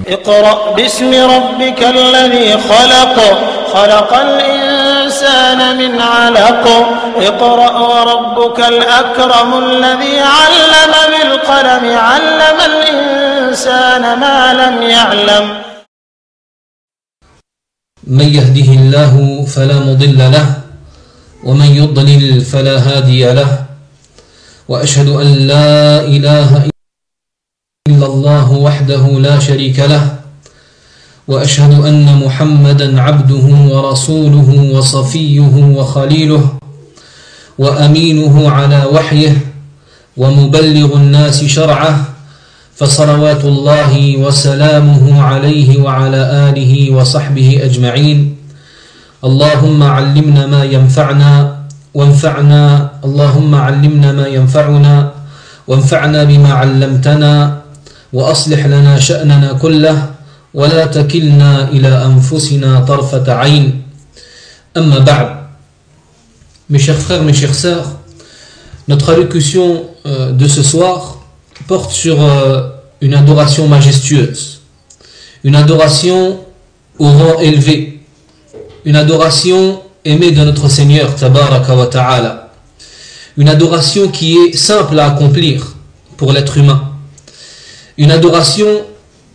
اقرأ باسم ربك الذي خلق خلق الإنسان من علق اقرأ وربك الأكرم الذي علم بالقلم علم الإنسان ما لم يعلم من يهده الله فلا مضل له ومن يضلل فلا هادي له وأشهد أن لا إله إلا الله وحده لا شريك له وأشهد أن محمدا عبده ورسوله وصفيه وخليله وأمينه على وحيه ومبلغ الناس شرعه فصلوات الله وسلامه عليه وعلى آله وصحبه أجمعين. اللهم علمنا ما ينفعنا وانفعنا اللهم علمنا ما ينفعنا وانفعنا بما علمتنا وأصلح لنا شأننا كله ولا تكلنا إلى أنفسنا طرفة عين. أما بعد. Mes chers frères, mes chères sœurs, notre allocution de ce soir porte sur une adoration majestueuse, une adoration au rang élevé, une adoration aimée de notre Seigneur Tabaraka wa Ta'ala, une adoration qui est simple à accomplir pour l'être humain, une adoration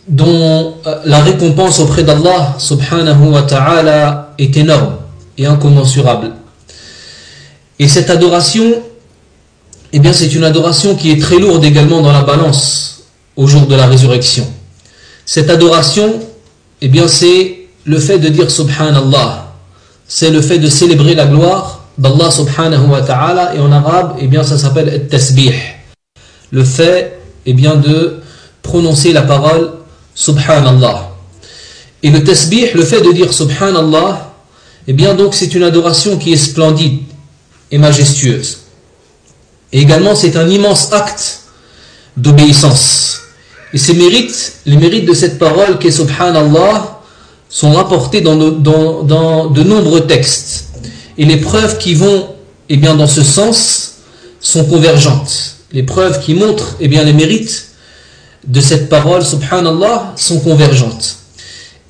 dont la récompense auprès d'Allah Subhanahu wa Ta'ala est énorme et incommensurable. Et cette adoration, eh bien, c'est une adoration qui est très lourde également dans la balance au jour de la résurrection. Cette adoration, eh bien, c'est le fait de dire Subhanallah, c'est le fait de célébrer la gloire d'Allah Subhanahu wa Ta'ala, et en arabe, eh bien, ça s'appelle at-tasbih, le fait, eh bien, de prononcer la parole Subhanallah. Et le tasbih, le fait de dire Subhanallah, eh bien, donc, c'est une adoration qui est splendide et majestueuse. Et également, c'est un immense acte d'obéissance. Et ces mérites, les mérites de cette parole qui est Subhanallah, sont rapportés dans de nombreux textes. Et les preuves qui vont, eh bien, dans ce sens sont convergentes. Les preuves qui montrent, eh bien, les mérites de cette parole Subhanallah sont convergentes.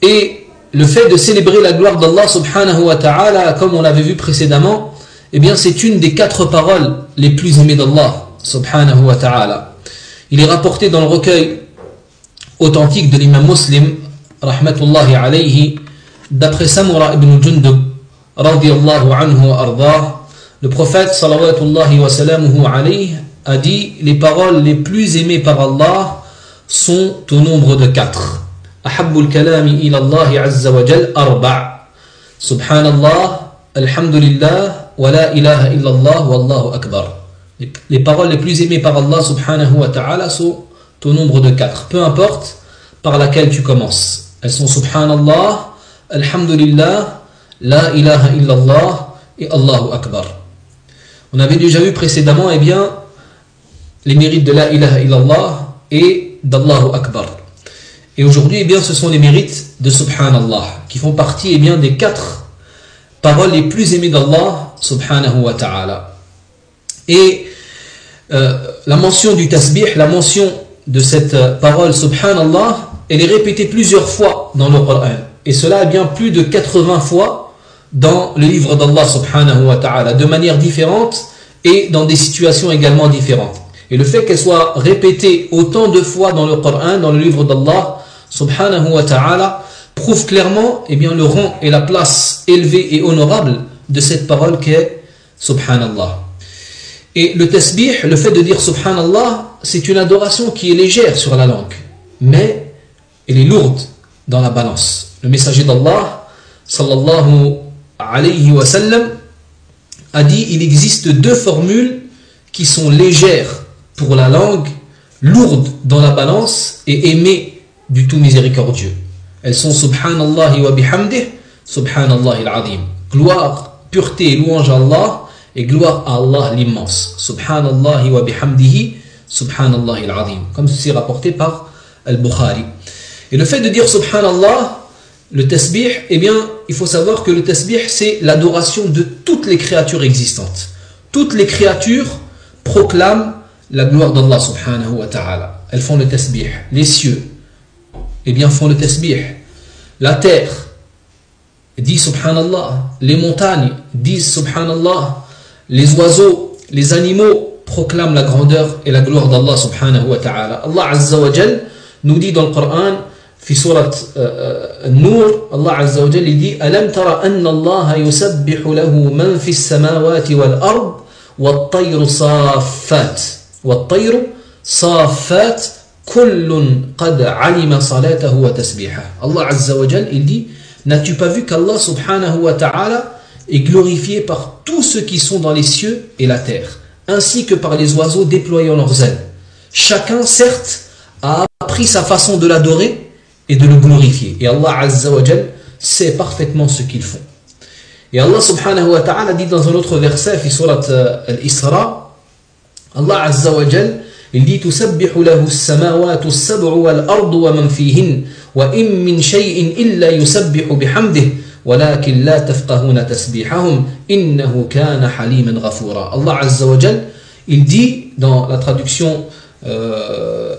Et le fait de célébrer la gloire d'Allah Subhanahu wa Ta'ala, comme on l'avait vu précédemment, eh bien, c'est une des 4 paroles les plus aimées d'Allah Subhanahu wa Ta'ala. Il est rapporté dans le recueil authentique de l'imam Muslim, rahmatullahi alayhi, d'après Samura ibn Jundub, radiyallahu anhu wa ardah, le prophète, salawatullahi wa salamuhu alayhi, a dit: les paroles les plus aimées par Allah sont au nombre de 4. Ahabbul kalami ila Allah azza wa jal arba'. Subhanallah, alhamdulillah, wa la ilaha illallah, wallahu akbar. Les paroles les plus aimées par Allah subhanahu wa ta'ala sont au nombre de 4. Peu importe par laquelle tu commences. Elles sont Subhanallah, alhamdulillah, la ilaha illallah et Allahu akbar. On avait déjà vu précédemment, eh bien, les mérites de la ilaha illallah et d'Allahu akbar. Et aujourd'hui, eh bien, ce sont les mérites de Subhanallah, qui font partie, eh bien, des 4 paroles les plus aimées d'Allah subhanahu wa ta'ala. Et la mention du tasbih, la mention de cette parole Subhanallah, elle est répétée plusieurs fois dans le Coran. Et cela est bien plus de 80 fois dans le livre d'Allah subhanahu wa ta'ala, de manière différente et dans des situations également différentes. Et le fait qu'elle soit répétée autant de fois dans le Coran, dans le livre d'Allah subhanahu wa ta'ala, prouve clairement, eh bien, le rang et la place élevée et honorable de cette parole qu'est Subhanallah. Et le tasbih, le fait de dire Subhanallah, c'est une adoration qui est légère sur la langue, mais elle est lourde dans la balance. Le messager d'Allah, sallallahu alayhi wa sallam, a dit: il existe 2 formules qui sont légères pour la langue, lourdes dans la balance et aimées du tout miséricordieux. Elles sont Subhanallah wa bihamdih, Subhanallah al-azim. Gloire, pureté et louange à Allah, et gloire à Allah l'immense. Subhanallah wa bihamdihi, Subhanallah al-azim. Comme ceci est rapporté par Al-Bukhari. Et le fait de dire Subhanallah, le tasbih, eh bien, il faut savoir que le tasbih, c'est l'adoration de toutes les créatures existantes. Toutes les créatures proclament la gloire d'Allah subhanahu wa ta'ala. Elles font le tasbih. Les cieux, eh bien, font le tasbih. La terre dit subhanallah. Les montagnes disent subhanallah. Les oiseaux, les animaux proclament la grandeur et la gloire d'Allah subhanahu wa ta'ala. Allah Azza wa Jal nous dit dans le Coran, في سورة النور, Allah Azza wa Jal dit ألم ترى أن الله يسبح له من في السماوات والأرض والطير صافات والطير صافات كل قد علم صلاته وتسبيحه. Allah Azza wa Jal, il dit, n'as-tu pas vu qu'Allah subhanahu wa ta'ala est glorifié par tous ceux qui sont dans les cieux et la terre, ainsi que par les oiseaux déployant leurs ailes. Chacun, certes, a appris sa façon de l'adorer et de le glorifier. Et Allah Azza wa Jal sait parfaitement ce qu'ils font. Et Allah subhanahu wa ta'ala dit dans un autre verset, في سورة الإسراء, Allah Azza wa Jal, il dit تسبح له السماوات السبع والأرض ومن فيهن وإن من شيء إلا يسبح بحمده ولكن لا تفقهون تسبيحهم إنه كان حليما غفورا. Allah Azza wa Jal, il dit dans la traduction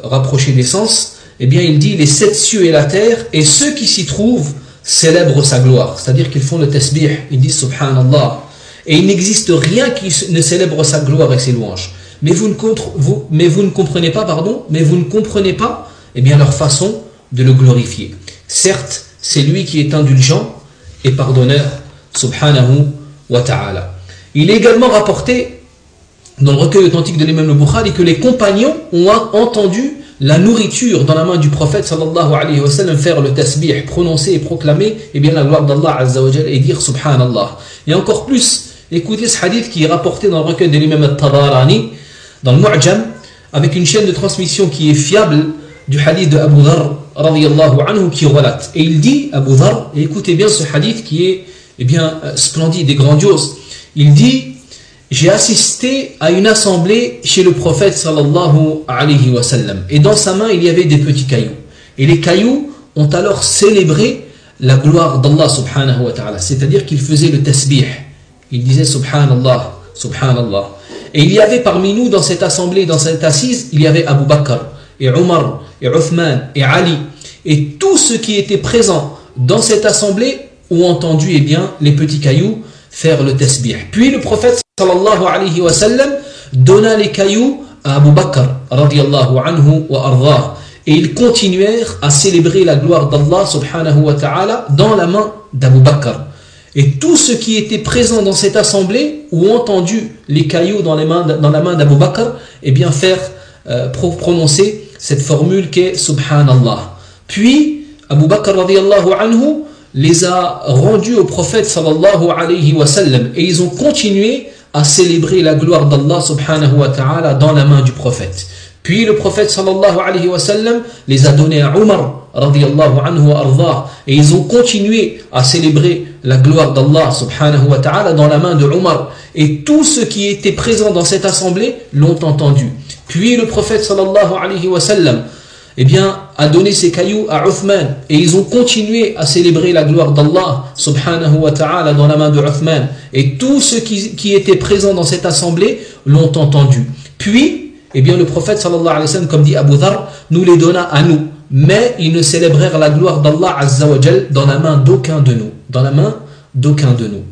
rapprochée des sens, eh bien il dit les sept cieux et la terre et ceux qui s'y trouvent célèbrent sa gloire, c'est-à-dire qu'ils font le tasbih, ils disent subhanallah, et il n'existe rien qui ne célèbre sa gloire et ses louanges. Mais vous ne comprenez pas, eh bien leur façon de le glorifier. Certes, c'est lui qui est indulgent et pardonneur, subhanahu wa ta'ala. Il est également rapporté dans le recueil authentique de l'imam al-Bukhari que les compagnons ont entendu la nourriture dans la main du prophète sallallahu alayhi wa sallam faire le tasbih, prononcer et proclamer eh bien, la gloire d'Allah azza wa jal et dire subhanallah. Et encore plus, écoutez ce hadith qui est rapporté dans le recueil de l'imam al-Tabarani, dans le Mu'jam, avec une chaîne de transmission qui est fiable du hadith de Abu Dharr radiyallahu anhu qui relate. Et il dit, Abu Dharr, et écoutez bien ce hadith qui est eh bien, splendide et grandiose, il dit: j'ai assisté à une assemblée chez le prophète sallallahu alayhi wa sallam, et dans sa main il y avait des petits cailloux, et les cailloux ont alors célébré la gloire d'Allah subhanahu wa ta'ala, c'est-à-dire qu'ils faisaient le tasbih, ils disaient subhanallah, subhanallah. Et il y avait parmi nous dans cette assemblée, dans cette assise, il y avait Abu Bakr et Omar et Uthman et Ali, et tous ceux qui étaient présents dans cette assemblée ont entendu eh bien, les petits cailloux faire le tasbih. Puis le prophète sallallahu alayhi wa sallam donna les cailloux à Abu Bakr radiyallahu anhu wa ardah, et ils continuèrent à célébrer la gloire d'Allah subhanahu wa ta'ala dans la main d'Abu Bakr. Et tous ceux qui étaient présents dans cette assemblée ont entendu les cailloux dans la main d'Abu Bakr eh bien faire prononcer cette formule qui est subhanallah. Puis Abu Bakr radiyallahu anhu les a rendus au prophète sallallahu alayhi wa sallam, et ils ont continué à célébrer la gloire d'Allah subhanahu wa ta'ala dans la main du prophète. Puis le prophète sallallahu alayhi wa sallam les a donnés à Omar radiyallahu anhu wa ardah, et ils ont continué à célébrer la gloire d'Allah subhanahu wa ta'ala dans la main de Omar, et tous ceux qui étaient présents dans cette assemblée l'ont entendu. Puis le prophète sallallahu alayhi wa sallam eh bien, a donné ses cailloux à Uthman, et ils ont continué à célébrer la gloire d'Allah subhanahu wa ta'ala dans la main de Uthman, et tous ceux qui étaient présents dans cette assemblée l'ont entendu. Puis, eh bien, le prophète sallallahu alayhi wa sallam, comme dit Abu Dharr, nous les donna à nous, mais ils ne célébrèrent la gloire d'Allah azza wa jal dans la main d'aucun de nous, dans la main d'aucun de nous.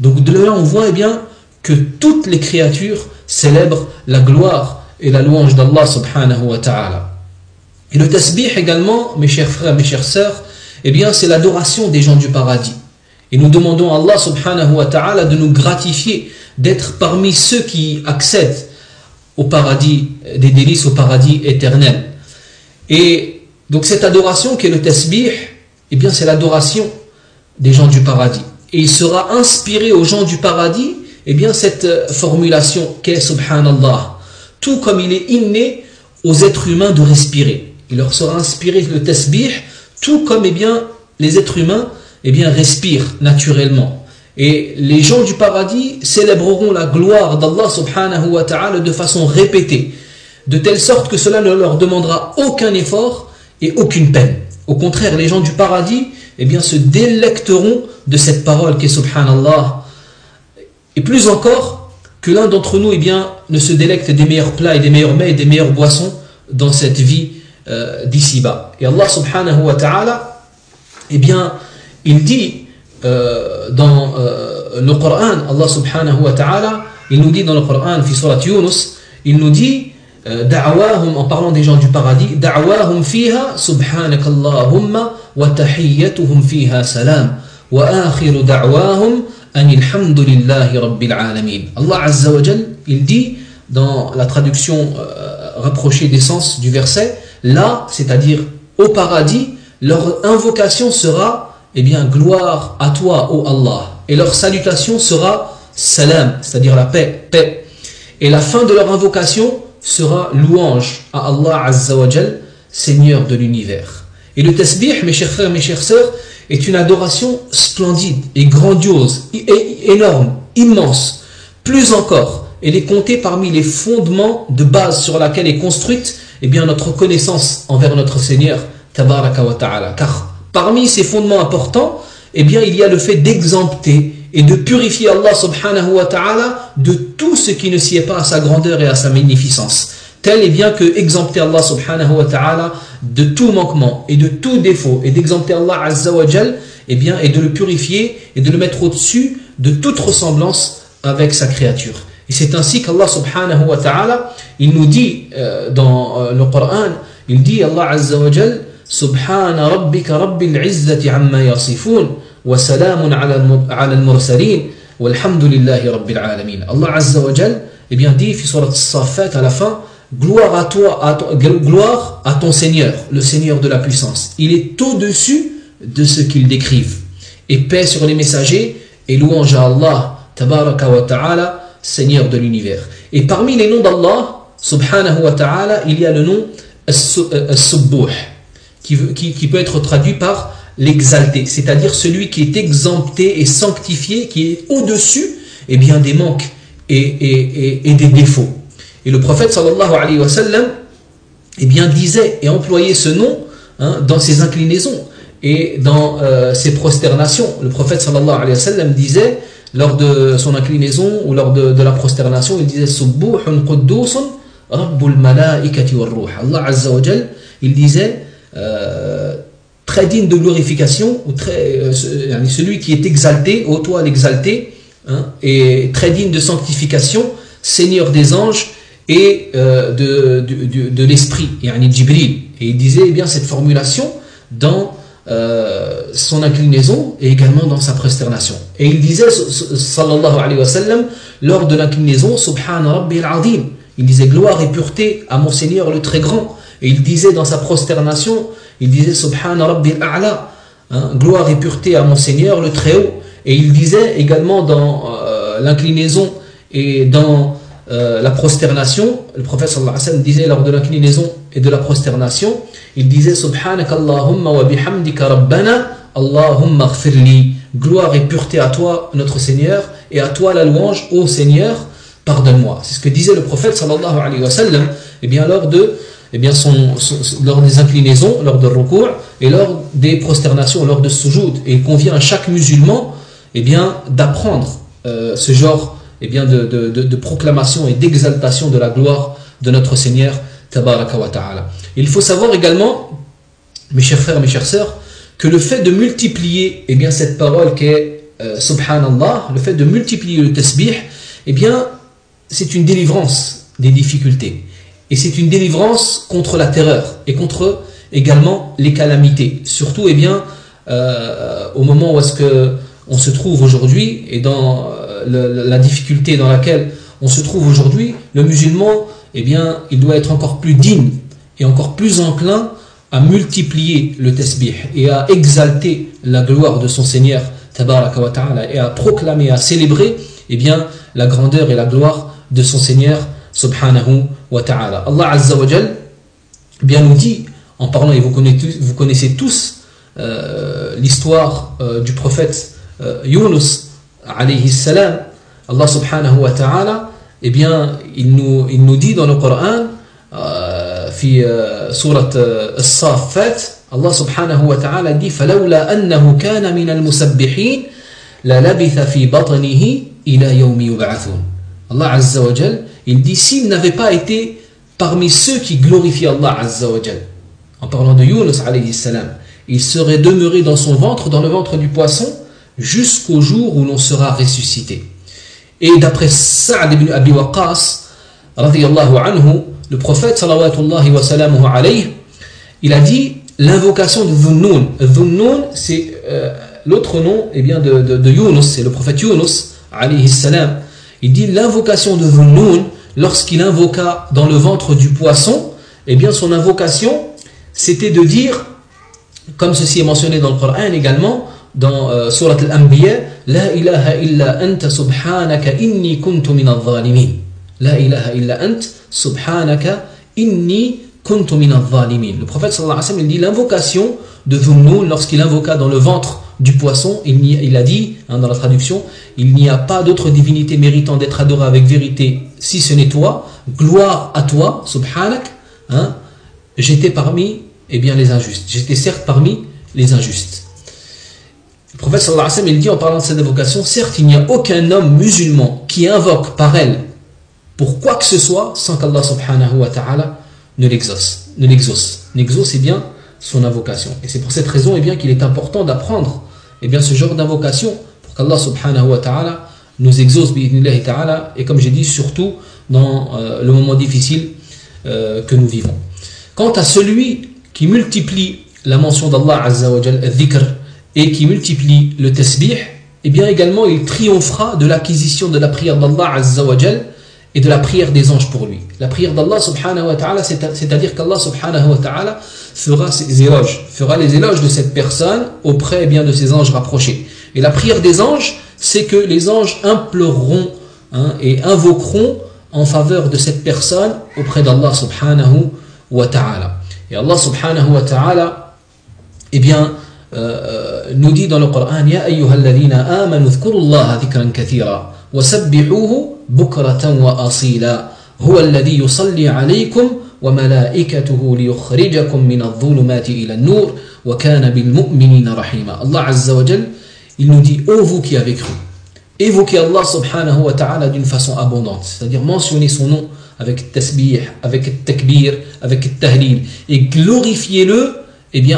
Donc de là on voit eh bien, que toutes les créatures célèbrent la gloire et la louange d'Allah subhanahu wa ta'ala. Et le tasbih également, mes chers frères, mes chères sœurs, eh bien c'est l'adoration des gens du paradis. Et nous demandons à Allah subhanahu wa ta'ala de nous gratifier, d'être parmi ceux qui accèdent au paradis, des délices au paradis éternel. Et donc cette adoration qui est le tasbih, eh bien c'est l'adoration des gens du paradis. Et il sera inspiré aux gens du paradis, eh bien cette formulation qu'est subhanallah, tout comme il est inné aux êtres humains de respirer. Il leur sera inspiré le tasbih, tout comme eh bien, les êtres humains eh bien, respirent naturellement. Et les gens du paradis célébreront la gloire d'Allah subhanahu wa ta'ala de façon répétée, de telle sorte que cela ne leur demandera aucun effort et aucune peine. Au contraire, les gens du paradis eh bien, se délecteront de cette parole qui est subhanallah. Et plus encore, que l'un d'entre nous eh bien, ne se délecte des meilleurs plats et des meilleurs mets et des meilleures boissons dans cette vie d'ici-bas. Et Allah subhanahu wa ta'ala, eh bien, il dit dans le Coran, Allah subhanahu wa ta'ala, il nous dit dans le Coran, fi surat Yunus, il nous dit, da'wahum, en parlant des gens du paradis, da'wahum fiha subhanakallahumma wa tahiyyatuhum fiha salam wa akhiru da'wahum anilhamdulillahi rabbil alamin. Allah azza wa jal, il dit dans la traduction rapprochée des sens du verset, là, c'est-à-dire au paradis, leur invocation sera, eh bien, gloire à toi, ô Allah, et leur salutation sera salam, c'est-à-dire la paix, paix. Et la fin de leur invocation sera louange à Allah azza wa jal, Seigneur de l'univers. Et le tasbih, mes chers frères, mes chères sœurs, est une adoration splendide et grandiose, et énorme, immense. Plus encore, elle est comptée parmi les fondements de base sur laquelle est construite, eh bien, notre connaissance envers notre Seigneur, tabaraka wa ta'ala. Car parmi ces fondements importants, eh bien, il y a le fait d'exempter et de purifier Allah subhanahu wa ta'ala de tout ce qui ne sied pas à sa grandeur et à sa magnificence. Tel est bien que exempter Allah subhanahu wa ta'ala de tout manquement et de tout défaut, et d'exempter Allah azza wa jal, eh bien, et de le purifier et de le mettre au-dessus de toute ressemblance avec sa créature. Et c'est ainsi qu'Allah subhanahu wa ta'ala, il nous dit dans le Coran, il dit Allah azza wa jal, Subhana rabbika rabbil izzati amma yasifun wa salamun ala al-mursalin walhamdulillahi rabbil alamin. Allah azza wa jal, eh bien, dit fi surat as-Saffat à la fin, gloire à toi, gloire à ton Seigneur, le Seigneur de la puissance. Il est au-dessus de ce qu'ils décrivent. Et paix sur les messagers et louange à Allah, tabaraka wa ta'ala, Seigneur de l'univers. Et parmi les noms d'Allah, subhanahu wa ta'ala, il y a le nom As-Subbuh, qui peut être traduit par l'exalté, c'est-à-dire celui qui est exempté et sanctifié, qui est au-dessus, eh bien, des manques et des défauts. Et le prophète sallallahu alayhi wa sallam, eh bien, disait et employait ce nom dans ses inclinaisons et dans ses prosternations. Le prophète sallallahu alayhi wa sallam disait, lors de son inclinaison ou lors de la prosternation, il disait Subbuhun Quddusun Rabbul Malaikati war Ruh. Allah azza wa jal, il disait très digne de glorification, ou celui qui est exalté, ô toi l'exalté, et très digne de sanctification, Seigneur des anges et de l'esprit, yani Jibril. Et il disait, eh bien, cette formulation dans son inclinaison et également dans sa prosternation. Et il disait, sallallahu alayhi wa sallam, lors de l'inclinaison, Subhana Rabbi al-Azim, il disait gloire et pureté à mon Seigneur le très grand. Et il disait dans sa prosternation, il disait Subhana Rabbi al-A'la, gloire et pureté à mon Seigneur le très haut. Et il disait également dans l'inclinaison et dans la prosternation, le prophète sallallahu alayhi wa sallam disait lors de l'inclinaison et de la prosternation, il disait Subhanakallahumma wa bihamdika rabbana Allahumma ghfirli, gloire et pureté à toi notre Seigneur, et à toi la louange, ô Seigneur, pardonne-moi. C'est ce que disait le prophète sallallahu alayhi wa sallam, eh bien, lors des inclinaisons, lors de ruku' et lors des prosternations, lors de sujoud. Et il convient à chaque musulman, eh bien, d'apprendre ce genre, eh bien, de proclamation et d'exaltation de la gloire de notre Seigneur tabaraka wa ta'ala. Il faut savoir également, mes chers frères, mes chères sœurs, que le fait de multiplier, eh bien, cette parole qui est subhanallah, le fait de multiplier le tasbih, eh bien, c'est une délivrance des difficultés. Et c'est une délivrance contre la terreur et contre également les calamités. Surtout, eh bien, au moment où est-ce que on se trouve aujourd'hui, et dans la difficulté dans laquelle on se trouve aujourd'hui, le musulman, eh bien, il doit être encore plus digne et encore plus enclin à multiplier le tasbih et à exalter la gloire de son Seigneur tabaraka wa ta'ala, et à proclamer, à célébrer, eh bien, la grandeur et la gloire de son Seigneur subhanahu wa ta'ala. Allah azza wa jal bien nous dit, en parlant, et vous connaissez tous l'histoire du prophète Yunus alayhi salam, Allah subhanahu wa ta'ala, eh bien, il nous dit dans le Coran, في سورة الصافات, Allah subhanahu wa ta'ala dit فلولا أنه كان من المسبحين للبث في بطنه إلى يوم يبعثون. Allah azza wa jal, il dit, s'il n'avait pas été parmi ceux qui glorifient Allah azza wa jal, en parlant de Yunus alayhi salam, il serait demeuré dans son ventre, dans le ventre du poisson, jusqu'au jour où l'on sera ressuscité. Et d'après Sa'd ibn Abi Waqqas, radiyallahu anhu, le prophète salawatullahi wa salamuhu alayhi, il a dit l'invocation de Dhunnun. Dhunnun, c'est l'autre nom eh bien, de Yunus, c'est le prophète Yunus alayhi salam. Il dit l'invocation de Dhunnun, lorsqu'il invoqua dans le ventre du poisson, eh bien son invocation, c'était de dire, comme ceci est mentionné dans le Coran également, dans Surat Al-Anbiya, La ilaha illa anta subhanaka inni kuntu min al-zalimin. La ilaha illa anta subhanaka inni kuntu min al-zalimin. Le prophète sallallahu alayhi wa sallam, il dit l'invocation de Dhunnun lorsqu'il invoqua dans le ventre du poisson, il a dit, dans la traduction, il n'y a pas d'autre divinité méritant d'être adorée avec vérité si ce n'est toi, gloire à toi, subhanak, j'étais parmi les injustes, j'étais certes parmi les injustes. Le prophète sallallahu alayhi wa sallam, il dit en parlant de cette invocation, certes il n'y a aucun homme musulman qui invoque par elle pour quoi que ce soit sans qu'Allah subhanahu wa ta'ala ne l'exauce. N'exauce bien son invocation. Et c'est pour cette raison qu'il est important d'apprendre ce genre d'invocation pour qu'Allah subhanahu wa ta'ala nous exauce bi'idhnillahi ta'ala, et comme j'ai dit, surtout dans le moment difficile que nous vivons. Quant à celui qui multiplie la mention d'Allah azza wa jal, al-dhikr, et qui multiplie le tasbih, également il triomphera de l'acquisition de la prière d'Allah azza wa jal et de la prière des anges pour lui. La prière d'Allah subhanahu wa ta'ala, c'est-à-dire qu'Allah subhanahu wa ta'ala fera les éloges de cette personne auprès de ses anges rapprochés. Et la prière des anges, c'est que les anges imploreront et invoqueront en faveur de cette personne auprès d'Allah subhanahu wa ta'ala. Et Allah subhanahu wa ta'ala nous dit dans le Coran, Ya ayyuhalladhina amanu dhkurullaha dhikran kathira wa sabbihuhu bukratan wa asila huwa alladhi yusalli alaykum wa malaikatuhu liyukhrijakum min adh-dhulumati ila an-nur wa kana bil mu'minina rahima. Allah azza wa jal, il nous dit, ô vous qui avez cru, évoquez Allah subhanahu wa ta'ala d'une façon abondante, c'est-à-dire mentionnez son nom avec tasbih, avec takbir, avec tahlil, et glorifiez-le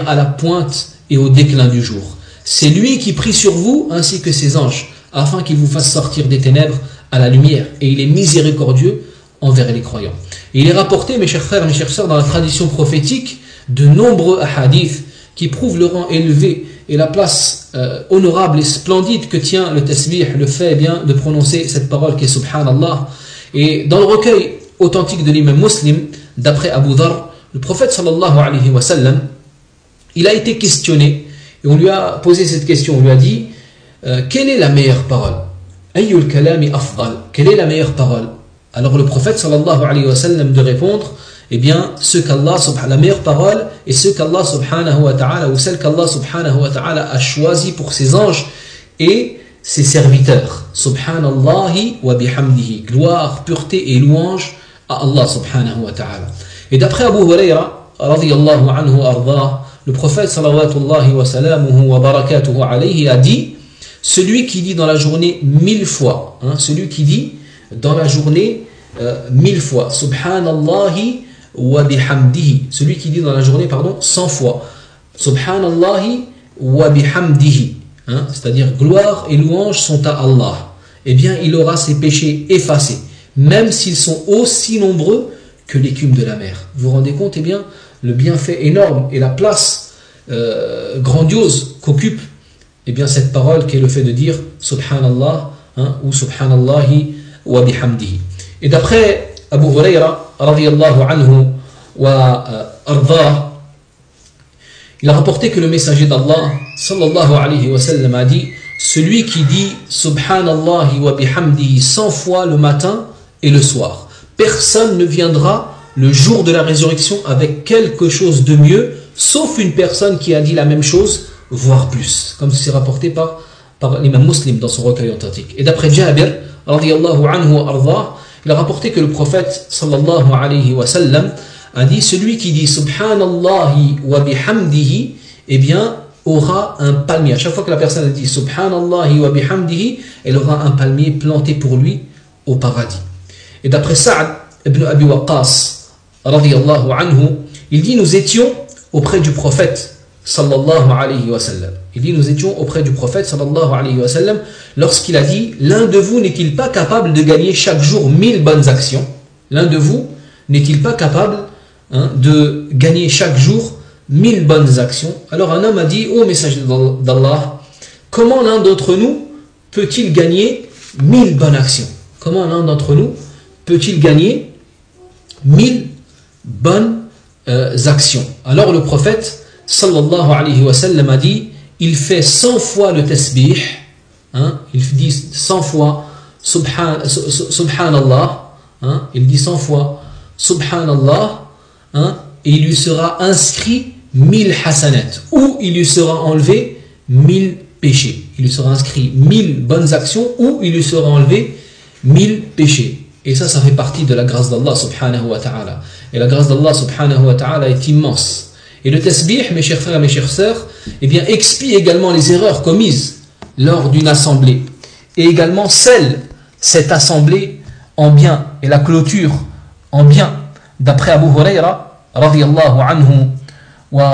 à la pointe et au déclin du jour. C'est lui qui prie sur vous ainsi que ses anges, afin qu'il vous fasse sortir des ténèbres à la lumière, et il est miséricordieux envers les croyants. Et il est rapporté, mes chers frères, mes chères sœurs, dans la tradition prophétique, de nombreux hadiths qui prouvent le rang élevé et la place honorable et splendide que tient le tasbih, le fait de prononcer cette parole qui est subhanallah. Et dans le recueil authentique de l'imam Muslim, d'après Abu Dharr, le prophète sallallahu alayhi wa sallam, il a été questionné et on lui a posé cette question, on lui a dit quelle est la meilleure parole? Ayyul kalami afdal, quelle est la meilleure parole? Alors le prophète sallallahu alayhi wa sallam de répondre la meilleure parole est ce qu'Allah subhanahu wa ta'ala, ou celle qu'Allah subhanahu wa ta'ala a choisi pour ses anges et ses serviteurs. Subhanallahi wa bihamdihi, gloire, pureté et louange à Allah subhanahu wa ta'ala. Et d'après Abu Huraira radiyallahu anhu ardah, le prophète salawatullahi wa salamuhu wa barakatuhu alayhi a dit, celui qui dit dans la journée 1000 fois, celui qui dit dans la journée 1000 fois, subhanallahi wa bihamdihi, celui qui dit dans la journée 100 fois, subhanallahi wa bihamdihi, c'est-à-dire gloire et louange sont à Allah, il aura ses péchés effacés, même s'ils sont aussi nombreux que l'écume de la mer. Vous vous rendez compte le bienfait énorme et la place grandiose qu'occupe cette parole qui est le fait de dire subhanallah ou subhanallahi wa bihamdihi. Et d'après Abu Huraira radiyallahu anhu wa ardah, il a rapporté que le messager d'Allah sallallahu alayhi wa sallam a dit, celui qui dit subhanallahi wa bihamdihi 100 fois le matin et le soir, personne ne viendra le jour de la résurrection avec quelque chose de mieux, sauf une personne qui a dit la même chose, voire plus, comme c'est rapporté par l'imam Muslim dans son recueil authentique. Et d'après Jabir radiyallahu anhu wa ardah, il a rapporté que le prophète sallallahu alayhi wa sallam a dit, celui qui dit subhanallahi wa bihamdihi aura un palmier. À chaque fois que la personne a dit subhanallahi wa bihamdihi, elle aura un palmier planté pour lui au paradis. Et d'après Sa'd ibn Abi Waqqas radiyallahu anhu, il dit, nous étions auprès du prophète sallallahu alayhi wa sallam. Il dit, nous étions auprès du prophète sallallahu alayhi wa sallam lorsqu'il a dit, l'un de vous n'est-il pas capable de gagner chaque jour 1000 bonnes actions? L'un de vous n'est-il pas capable de gagner chaque jour 1000 bonnes actions? Alors un homme a dit, ô messager d'Allah, comment l'un d'entre nous peut-il gagner 1000 bonnes actions? Comment l'un d'entre nous peut-il gagner 1000 bonnes actions? Alors le prophète sallallahu alayhi wa sallam a dit, il fait 100 fois le tasbih, il dit 100 fois subhanallah, il dit 100 fois subhanallah, et il lui sera inscrit 1000 hasanat, ou il lui sera enlevé 1000 péchés. Il lui sera inscrit 1000 bonnes actions, ou il lui sera enlevé 1000 péchés. Et ça fait partie de la grâce d'Allah subhanahu wa ta'ala. Et la grâce d'Allah subhanahu wa ta'ala est immense. Et le tasbih, mes chers frères et mes chères sœurs, eh bien, expie également les erreurs commises lors d'une assemblée. Et également scelle cette assemblée en bien, et la clôture en bien. D'après Abu Huraira, radiyallahu anhu wa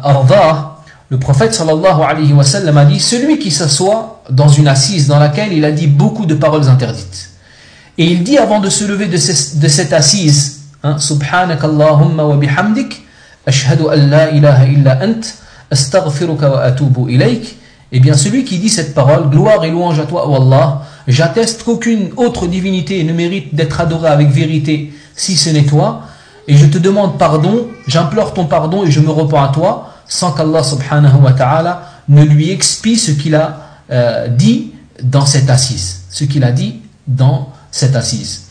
ardah, le prophète sallallahu alayhi wa sallam a dit, celui qui s'assoit dans une assise dans laquelle il a dit beaucoup de paroles interdites. Et il dit avant de se lever de cette assise, subhanakallahumma wa bihamdik, ashhadu an la ilaha illa ant, astaghfiruka wa atubu ilayk. Eh bien, celui qui dit cette parole, gloire et louange à toi, ô Allah, j'atteste qu'aucune autre divinité ne mérite d'être adorée avec vérité si ce n'est toi, et je te demande pardon, j'implore ton pardon et je me repens à toi, sans qu'Allah subhanahu wa ta'ala ne lui expie ce qu'il a dit dans cette assise. Ce qu'il a dit dans cette assise.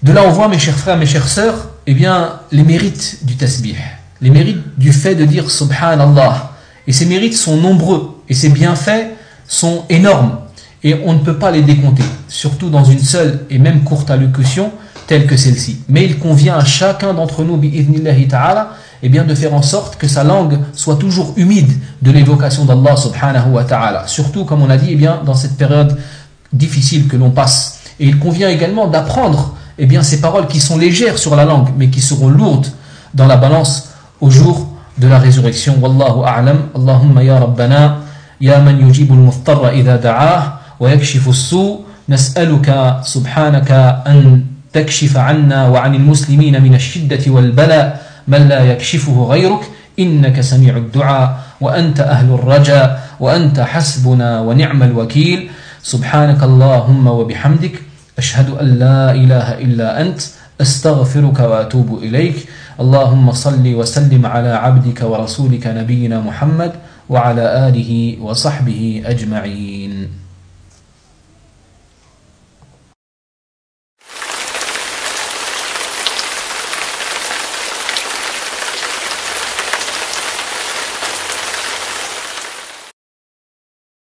De là on voit, mes chers frères, mes chères sœurs, eh bien, les mérites du tasbih, les mérites du fait de dire subhanallah. Et ces mérites sont nombreux, et ces bienfaits sont énormes, et on ne peut pas les décompter, surtout dans une seule et même courte allocution telle que celle-ci. Mais il convient à chacun d'entre nous, bi'idhnillahi ta'ala, eh bien, de faire en sorte que sa langue soit toujours humide de l'évocation d'Allah subhanahu wa ta'ala. Surtout, comme on a dit, eh bien, dans cette période difficile que l'on passe. Et il convient également d'apprendre eh bien, ces paroles qui sont légères sur la langue, mais qui seront lourdes dans la balance au jour de la résurrection. Wallahu a'lam. Allahumma ya Rabbana, ya man yujibul muftarra idha da'ah, wa yakshifu as-su', nas'aluka subhanaka an تكشف عنا وعن المسلمين من الشدة والبلاء من لا يكشفه غيرك إنك سميع الدعاء وأنت أهل الرجاء وأنت حسبنا ونعم الوكيل سبحانك اللهم وبحمدك أشهد أن لا إله إلا أنت أستغفرك وأتوب إليك اللهم صل وسلم على عبدك ورسولك نبينا محمد وعلى آله وصحبه أجمعين.